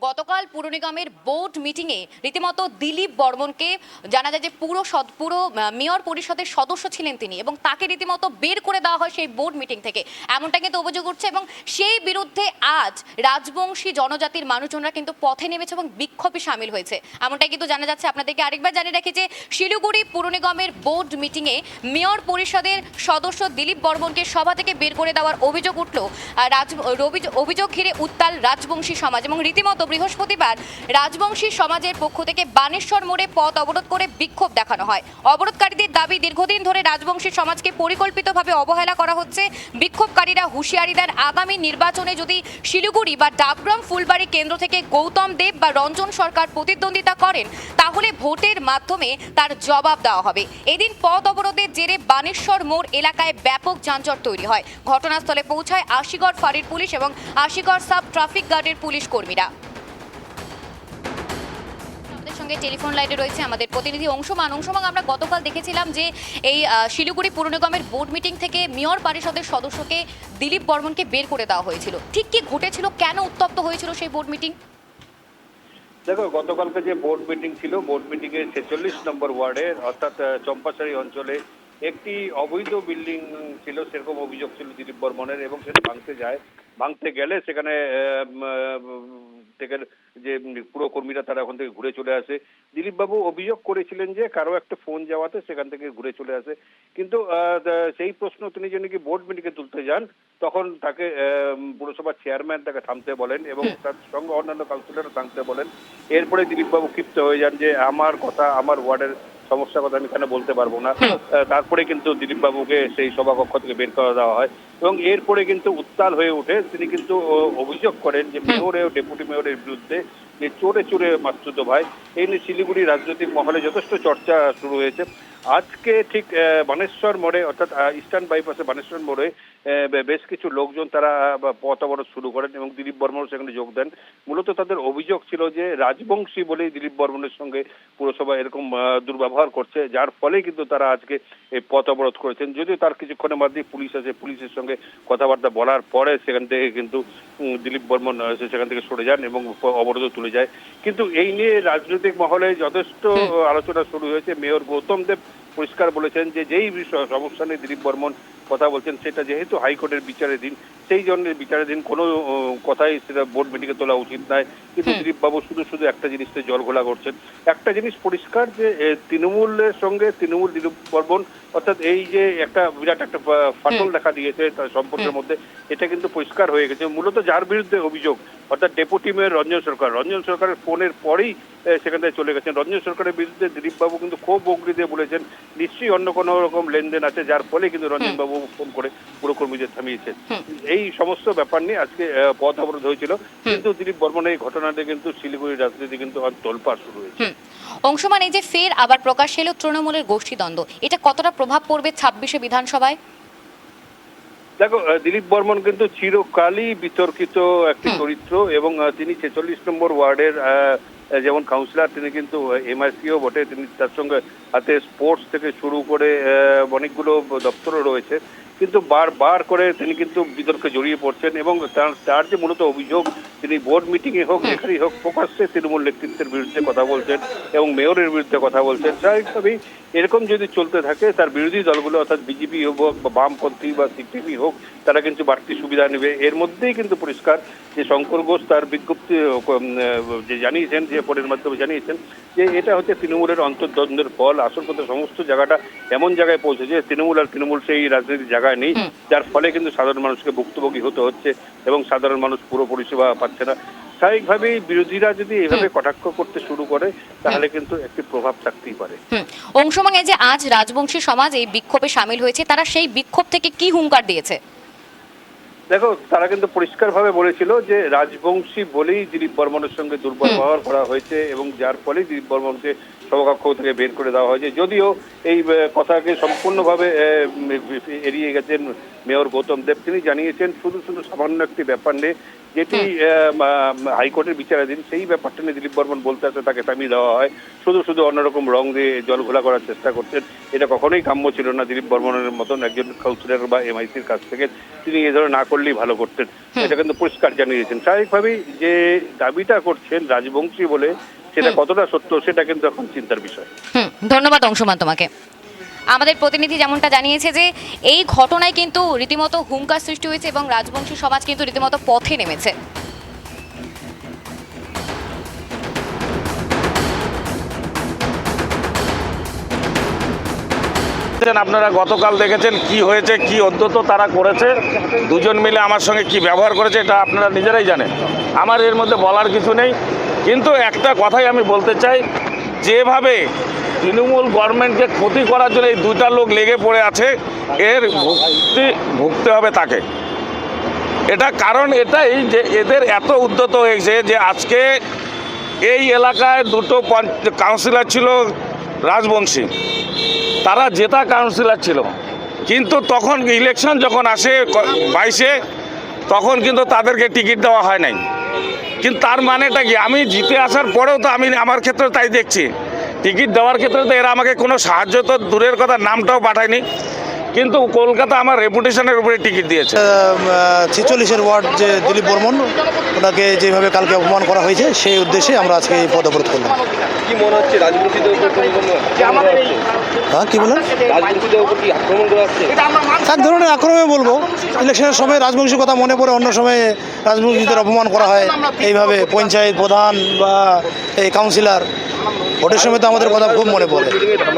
গতকাল পুর নিগমের বোর্ড মিটিংয়ে রীতিমতো দিলীপ বর্মনকে জানা যায় যে পুরো মেয়র পরিষদের সদস্য ছিলেন তিনি, এবং তাকে রীতিমতো বের করে দেওয়া হয় সেই বোর্ড মিটিং থেকে, এমনটা কিন্তু অভিযোগ উঠছে। এবং সেই বিরুদ্ধে আজ রাজবংশী জনজাতির মানুষজনরা কিন্তু পথে নেমেছে এবং বিক্ষোভে সামিল হয়েছে, এমনটাই কিন্তু জানা যাচ্ছে। আপনাদেরকে আরেকবার জানিয়ে রাখি যে শিলিগুড়ি পুর নিগমের বোর্ড মিটিংয়ে মেয়র পরিষদের সদস্য দিলীপ বর্মনকে সভা থেকে বের করে দেওয়ার অভিযোগ উঠল। অভিযোগ ঘিরে উত্তাল রাজবংশী সমাজ, এবং রীতিমতো বৃহস্পতিবার রাজবংশী সমাজের পক্ষ থেকে বানেশ্বর মোড়ে পথ অবরোধ করে বিক্ষোভ দেখানো হয়। অবরোধকারীদের দাবি, দীর্ঘদিন ধরে রাজবংশী সমাজকে পরিকল্পিতভাবে অবহেলা করা হচ্ছে। বিক্ষোভকারীরা হুঁশিয়ারি দেন, আগামী নির্বাচনে যদি শিলিগুড়ি বা ডাবগ্রাম ফুলবাড়ি কেন্দ্র থেকে গৌতম দেব বা রঞ্জন সরকার প্রতিদ্বন্দ্বিতা করেন, তাহলে ভোটের মাধ্যমে তার জবাব দেওয়া হবে। এদিন পথ অবরোধের জেরে বানেশ্বর মোড় এলাকায় ব্যাপক যানজট তৈরি হয়। ঘটনাস্থলে পৌঁছায় আশিগড় ফাঁড়ির পুলিশ এবং আশিগড় সাব ট্রাফিক গার্ডের পুলিশ কর্মীরা। সঙ্গে টেলিফোন লাইনে রয়েছে আমাদের প্রতিনিধি অংশুমান। আমরা গতকাল দেখেছিলাম যে এই শিলিগুড়ি পুর নিগমের বোর্ড মিটিং থেকে মেয়র পরিষদের সদস্যকে দিলীপ বর্মনকে বের করে দেওয়া হয়েছিল। ঠিক কি ঘটেছিল, কেন উত্তপ্ত হয়েছিল সেই বোর্ড মিটিং? দেখো, গতকালকে যে বোর্ড মিটিং ছিল, বোর্ড মিটিং এর 46 নম্বর ওয়ার্ডের অর্থাৎ চম্পাশাড়ি অঞ্চলে একটি অবৈধ বিল্ডিং ছিল, সেরকম অভিযোগ ছিল দিলীপ বর্মনের, এবং সেটা ভাঙতে গেলে সেখানে থেকে যে পুরকর্মীরা তারা ওখান থেকে ঘুরে চলে আসে। দিলীপ বাবু অভিযোগ করেছিলেন যে কারো একটা ফোন যাওয়াতে সেখান থেকে ঘুরে চলে আসে, কিন্তু সেই প্রশ্ন তিনি যে নাকি বোর্ড মিটিংয়ে তুলতে যান, তখন তাকে পুরসভার চেয়ারম্যান তাকে থামতে বলেন এবং তার সঙ্গে অন্যান্য কাউন্সিলরও থামতে বলেন। এরপরে দিলীপ বাবু ক্ষিপ্ত হয়ে যান যে আমার কথা, আমার ওয়ার্ডের সমস্যার কথা আমি এখানে বলতে পারবো না। তারপরে কিন্তু দিলীপ বাবুকে সেই সভাকক্ষ থেকে বের করে দেওয়া হয়, এবং এরপরে কিন্তু উত্তাল হয়ে ওঠে। তিনি কিন্তু অভিযোগ করেন যে মেয়র ও ডেপুটি মেয়রের বিরুদ্ধে যে চোরে চোরে মাসুদ ভাই, এই নিয়ে শিলিগুড়ি রাজনৈতিক মহলে যথেষ্ট চর্চা শুরু হয়েছে। আজকে ঠিক বানেশ্বর মোড়ে, অর্থাৎ ইস্টার্ন বাইপাসে বানেশ্বর মোড়ে বেশ কিছু লোকজন তারা পথ অবরোধ শুরু করেন এবং দিলীপ বর্মন সেখানে যোগ দেন। মূলত তাদের অভিযোগ ছিল যে রাজবংশী বলেই দিলীপ বর্মনের সঙ্গে পুরসভা এরকম দুর্ব্যবহার করছে, যার ফলে কিন্তু তারা আজকে এই পথ অবরোধ করেছেন। যদিও তার কিছুক্ষণের মধ্যেই পুলিশ আসে, পুলিশের সঙ্গে কথাবার্তা বলার পরে সেখান থেকে কিন্তু দিলীপ বর্মন সেখান থেকে সরে যান এবং অবরোধ তুলে যায়। কিন্তু এই নিয়ে রাজনৈতিক মহলে যথেষ্ট আলোচনা শুরু হয়েছে। মেয়র গৌতম দেব পরিষ্কার বলেছেন যে যেই বিষয় সমস্যা নিয়ে দিলীপ বর্মন কথা বলছেন, সেটা যেহেতু হাইকোর্টের বিচারাধীন, সেই জন্য বিচারাধীন কোনো কথাই সেটা বোর্ড মিটিংয়ে তোলা উচিত নয়। কিন্তু দিলীপ বাবু শুধু একটা জিনিসতে জল ঘোলা করছেন। একটা জিনিস পরিষ্কার যে তৃণমূলের সঙ্গে তৃণমূল দিলীপ বর্মন, অর্থাৎ এই যে একটা বিরাট একটা ফাটল দেখা দিয়েছে তার সম্পর্কের মধ্যে, এটা কিন্তু পরিষ্কার হয়ে গেছে। মূলত যার বিরুদ্ধে অভিযোগ, অর্থাৎ ডেপুটি মেয়র রঞ্জন সরকারের ফোনের পরেই সেখান থেকে চলে গেছেন। রঞ্জন সরকারের বিরুদ্ধে দিলীপ বাবু কিন্তু খুব অগ্নি দিয়ে বলেছেন নিশ্চয়ই অন্য কোনো রকম লেনদেন আছে, যার ফলে কিন্তু রঞ্জন বাবু ফোন করে পুরকর্মীদের থামিয়েছেন। এই সমস্ত ব্যাপার নিয়ে আজকে পথ অবরোধ হয়েছিল, কিন্তু দিলীপ বর্মনের এই ঘটনাতে কিন্তু শিলিগুড়ির রাজনীতি কিন্তু তোলপাড় শুরু হয়েছে। অংশুমান, এই যে ফের আবার প্রকাশ এলো তৃণমূলের গোষ্ঠীদ্বন্দ্ব, এটা কতটা প্রভাব পড়বে 26শে বিধানসভায়? দেখো, দিলীপ বর্মন কিন্তু চিরকালই বিতর্কিত একটি চরিত্র, এবং তিনি 46 নম্বর ওয়ার্ডের যেমন কাউন্সিলর, তিনি কিন্তু এমআরসিও বটে। তিনি তার সঙ্গে হাতে স্পোর্টস থেকে শুরু করে অনেকগুলো দপ্তরও রয়েছে, কিন্তু বারবার করে তিনি কিন্তু বিতর্কে জড়িয়ে পড়ছেন। এবং তার যে মূলত অভিযোগ, তিনি বোর্ড মিটিংয়ে হোক যেখানেই হোক প্রকাশ্যে তৃণমূল নেতৃত্বের বিরুদ্ধে কথা বলছেন এবং মেয়রের বিরুদ্ধে কথা বলছেন। স্বাভাবিকভাবেই এরকম যদি চলতে থাকে, তার বিরোধী দলগুলো অর্থাৎ বিজেপি হোক বা বামপন্থী বা সিপিএমই হোক, তারা কিন্তু বাড়তি সুবিধা নেবে। এর মধ্যেই কিন্তু পরিষ্কার যে শঙ্কর ঘোষ তার বিজ্ঞপ্তি যে জানিয়েছেন, যে পরের মাধ্যমে জানিয়েছেন যে এটা হচ্ছে তৃণমূলের অন্তর্দ্বন্দ্বের ফল। আসল কথা, সমস্ত জায়গাটা এমন জায়গায় পৌঁছেছে তৃণমূল সেই রাজনীতির জায়গায় নেই, যার ফলে কিন্তু সাধারণ মানুষকে ভুক্তভোগী হতে হচ্ছে এবং সাধারণ মানুষ পুরো পরিষেবা পাচ্ছে না। স্বাভাবিকভাবেই বিরোধীরা যদি এভাবে কটাক্ষ করতে শুরু করে, তাহলে কিন্তু একটি প্রভাব থাকতেই পারে। অংশুমান, এই যে আজ রাজবংশী সমাজ এই বিক্ষোভে সামিল হয়েছে, তারা সেই বিক্ষোভ থেকে কি হুঙ্কার দিয়েছে? দেখো, তারা কিন্তু পরিষ্কারভাবে বলেছিল যে রাজবংশী বলেই দিলীপ বর্মনের সঙ্গে দুর্ব্যবহার করা হয়েছে, এবং যার ফলে দিলীপ বর্মনকে সভাকক্ষ থেকে বের করে দেওয়া হয়েছে। যদিও এই কথাকে সম্পূর্ণভাবে এড়িয়ে গেছেন মেয়র গৌতম দেব। তিনি জানিয়েছেন শুধু সামান্য একটি ব্যাপার নিয়ে যেটি হাইকোর্টের বিচারাধীন, সেই ব্যাপারটা নিয়ে দিলীপ বর্মন বলতে আসে তাকে থামিয়ে দেওয়া হয়, শুধু শুধু অন্যরকম রং দিয়ে জল ঘোলা করার চেষ্টা করছেন। এটা কখনোই কাম্য ছিল না দিলীপ বর্মনের মতন একজন কাউন্সিলর বা এমআইসির কাছ থেকে। তিনি এ ধরনের না করলেই ভালো করতেন, এটা কিন্তু পরিষ্কার জানিয়েছেন। স্বাভাবিকভাবেই যে দাবিটা করছেন রাজবংশী বলে, সেটা কতটা সত্য সেটা কিন্তু এখন চিন্তার বিষয়। ধন্যবাদ অংশুমান তোমাকে। আমাদের প্রতিনিধি যেমনটা জানিয়েছে যে এই ঘটনায় কিন্তু রীতিমতো হুঙ্কার সৃষ্টি হয়েছে এবং রাজবংশী সমাজ কিন্তু রীতিমতো পথে নেমেছে। আপনারা গতকাল দেখেছেন কি হয়েছে, কি অন্তত তারা করেছে, দুজন মিলে আমার সঙ্গে কি ব্যবহার করেছে, এটা আপনারা নিজেরাই জানেন। আমার এর মধ্যে বলার কিছু নেই, কিন্তু একটা কথাই আমি বলতে চাই, যেভাবে তৃণমূল গভর্নমেন্টকে ক্ষতি করার জন্য এই দুইটা লোক লেগে পড়ে আছে, এর ভুগতে হবে তাকে। এটা কারণ এটাই যে এদের এত উদ্যত হয়েছে যে আজকে এই এলাকায় দুটো কাউন্সিলর ছিল রাজবংশী, তারা জেতা কাউন্সিলর ছিল, কিন্তু তখন ইলেকশন যখন আসে 22-এ, তখন কিন্তু তাদেরকে টিকিট দেওয়া হয় নাই। কিন্তু তার মানেটা কি, আমি জিতে আসার পরেও তো আমি আমার ক্ষেত্রে তাই দেখছি, টিকিট দেওয়ার ক্ষেত্রে তো এরা আমাকে কোনো সাহায্য তো দূরের কথা, নামটাও পাঠায়নি, কিন্তু কলকাতা আমার রেপুটেশনের উপরে টিকিট দিয়েছে। 46-এর ওয়ার্ড যে দিলীপ বর্মন, ওনাকে যেভাবে কালকে অপমান করা হয়েছে, সেই উদ্দেশ্যে আমরা আজকে এই পদ অবরোধ করলাম। কি মনে হচ্ছে রাজনীতিদের উপর হ্যাঁ, কি বলেন? রাজনীতিদের উপর কি আক্রমণ করা হচ্ছে? এক ধরনের আক্রমণে বলবো, ইলেকশনের সময় রাজবংশীর কথা মনে পড়ে, অন্য সময়ে রাজবংশীদের অপমান করা হয় এইভাবে, পঞ্চায়েত প্রধান বা এই কাউন্সিলর, ভোটের সময় তো আমাদের কথা খুব মনে পড়ে।